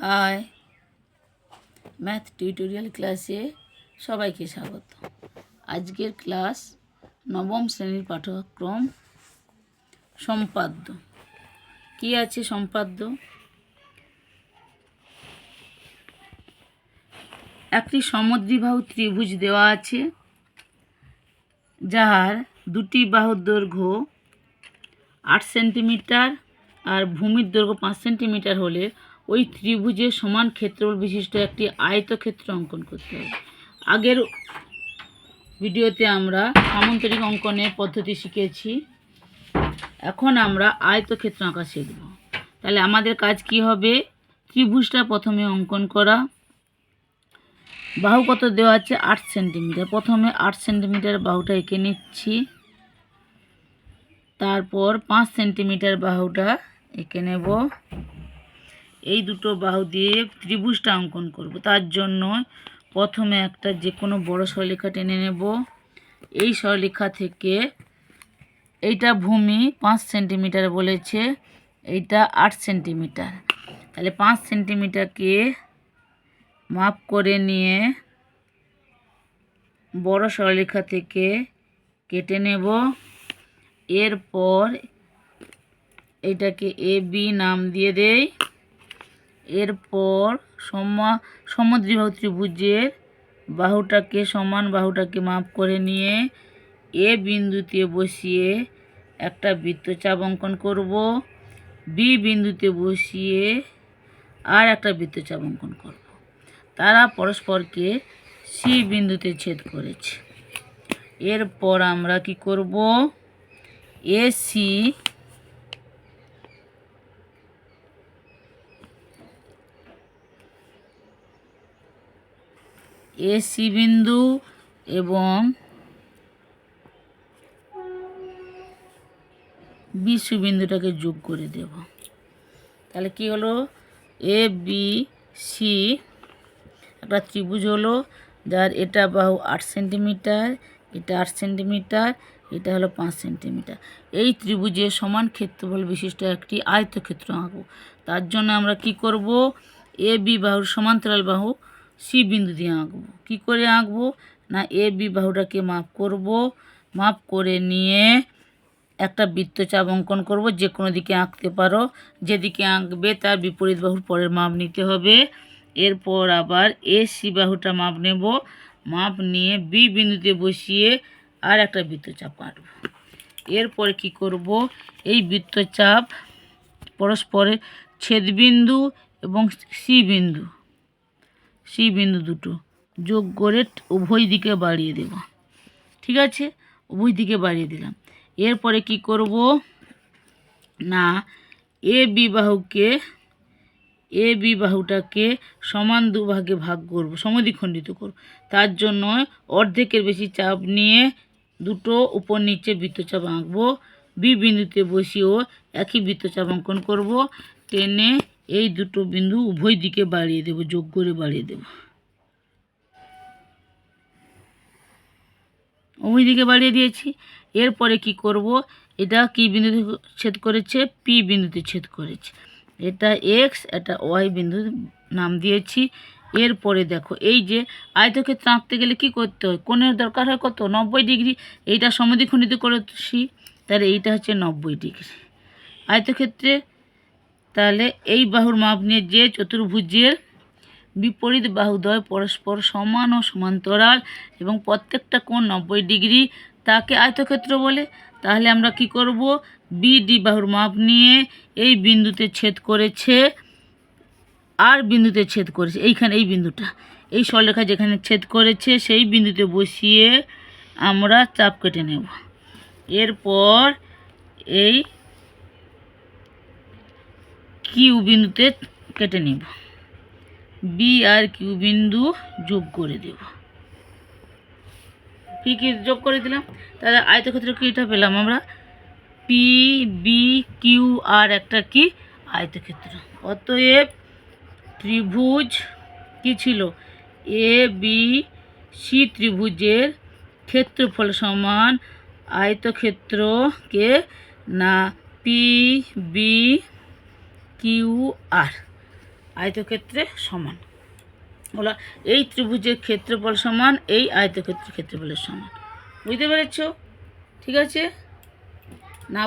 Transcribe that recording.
High, math tutorial ক্লাসে সবাইকে স্বাগত। আজকের ক্লাস নবম শ্রেণীর পাঠ্যক্রম সম্পাদ্য। কি আছে সম্পাদ্য? একটি সমদ্বিবাহু ত্রিভুজ দেওয়া আছে, যার দুটি বাহুর দৈর্ঘ্য 8 সেন্টিমিটার আর ভূমির দৈর্ঘ্য 5 সেন্টিমিটার হলে ওই ত্রিভুজের সমান ক্ষেত্রফল বিশিষ্ট একটি আয়তক্ষেত্র অঙ্কন করতে হবে। আগের ভিডিওতে আমরা সামান্তরিক অঙ্কনের পদ্ধতি শিখেছি, এখন আমরা আয়তক্ষেত্র আঁকা শিখব। তাহলে আমাদের কাজ কি হবে? ত্রিভুজটা প্রথমে অঙ্কন করা। বাহু কত দেওয়া আছে? 8 সেন্টিমিটার। প্রথমে 8 সেন্টিমিটার বাহুটা এঁকে নিচ্ছি, তারপর 5 সেন্টিমিটার বাহুটা এঁকে নেব। এই দুটো বাহু দিয়ে ত্রিভুজটা অঙ্কন করব। তার জন্য প্রথমে একটা যে কোনো বড় সরলরেখা টেনে নেব। এই সরলরেখা থেকে এইটা ভূমি 5 সেন্টিমিটার বলেছে, এইটা 8 সেন্টিমিটার। তাহলে 5 সেন্টিমিটারকে মাপ করে নিয়ে বড় সরলরেখা থেকে কেটে নেব। এরপর এটাকে এ বি নাম দিয়ে দেই। এরপর সমদ্বিবাহু ত্রিভুজের বাহুটাকে সমান বাহুটাকে মাপ করে নিয়ে এ বিন্দুতে বসিয়ে একটা বৃত্তচাপ অঙ্কন করব। বি বিন্দুতে বসিয়ে আর একটা বৃত্তচাপ অঙ্কন করব। তারা পরস্পরকে সি বিন্দুতে ছেদ করেছে। এরপর আমরা কি করব? এসি বিন্দু এবং বিসি বিন্দুটাকে যোগ করে দেব। তাহলে কি হলো? এ বি সি একটা ত্রিভুজ হলো, যার এটা বাহু 8 সেন্টিমিটার, এটা 8 সেন্টিমিটার, এটা হলো 5 সেন্টিমিটার। এই ত্রিভুজের সমান ক্ষেত্রফল বিশিষ্ট একটি আয়তক্ষেত্র আঁকবো। তার জন্য আমরা কি করব? এ বি বাহুর সমান্তরাল বাহু সি বিন্দু দিয়ে আঁকবো। কী করে আঁকবো? না, এ বি বাহুটাকে মাপ করব, মাপ করে নিয়ে একটা বৃত্তচাপ অঙ্কন করব। যে কোনো দিকে আঁকতে পারো, যেদিকে আঁকবে তার বিপরীত বাহুর পরের মাপ নিতে হবে। এরপর আবার এ সি বাহুটা মাপ নেব, মাপ নিয়ে বি বিন্দুতে বসিয়ে আর একটা বৃত্তচাপ আঁকব। এরপরে কি করব? এই বৃত্তচাপ পরস্পরের ছেদবিন্দু এবং সি বিন্দু দুটো যোগ করে উভয় দিকে বাড়িয়ে দেব। ঠিক আছে, উভয় দিকে বাড়িয়ে দিলাম। এরপরে কি করব? না, এ বি বাহুটাকে সমান দুভাগে ভাগ করব, সমদ্বিখণ্ডিত করব। তার জন্য অর্ধেকের বেশি চাপ নিয়ে দুটো উপর নিচে বৃত্তচাপ আঁকবো। বি বিন্দুতে বসিয়েও একই বৃত্তচাপ অঙ্কন করব। টেনে এই দুটো বিন্দু উভয় দিকে বাড়িয়ে দেব, যোগ করে বাড়িয়ে দেব। উভয় দিকে বাড়িয়ে দিয়েছি। এরপরে কি করব? এটা কি বিন্দুতে ছেদ করেছে? পি বিন্দুতে ছেদ করেছে। এটা এক্স, এটা ওয়াই বিন্দু নাম দিয়েছি। এরপরে দেখো, এই যে আয়তক্ষেত্র আঁকতে গেলে কি করতে হয়? কোণের দরকার হয় কত? 90 ডিগ্রি। এইটা সমদ্বিখণ্ডিত করেছি, তাহলে এইটা হচ্ছে 90 ডিগ্রি আয়তক্ষেত্রে। তাহলে এই বাহুর মাপ নিয়ে যে চতুর্ভুজের বিপরীত বাহুদ্বয় পরস্পর সমান ও সমান্তরাল এবং প্রত্যেকটা কোণ 90 ডিগ্রি, তাকে আয়তক্ষেত্র বলে। তাহলে আমরা কি করব? বিডি বাহুর মাপ নিয়ে এই বিন্দুতে ছেদ করেছে আর বিন্দুতে ছেদ করেছে, এইখানে এই বিন্দুটা, এই সরলরেখা যেখানে ছেদ করেছে সেই বিন্দুতে বসিয়ে আমরা চাপ কেটে নেব। এরপর এই কিউ বিন্দুতে কেটে নেব, বি আর কিউ বিন্দু যোগ করে দেব। কি যোগ করে দিলাম। তাহলে আয়তক্ষেত্র কিটা পেলাম আমরা? পি বি কিউ আর একটা কি আয়তক্ষেত্র। অতএব ত্রিভুজ কি ছিল? এ বি সি ত্রিভুজের ক্ষেত্রফল সমান আয়তক্ষেত্রকে না পি বি কিউ আর। আয়তক্ষেত্রে সমান। বলা এই ত্রিভুজের ক্ষেত্রফল সমান এই আয়তক্ষেত্রের ক্ষেত্রফলের সমান। বুঝতে পেরেছ? ঠিক আছে না?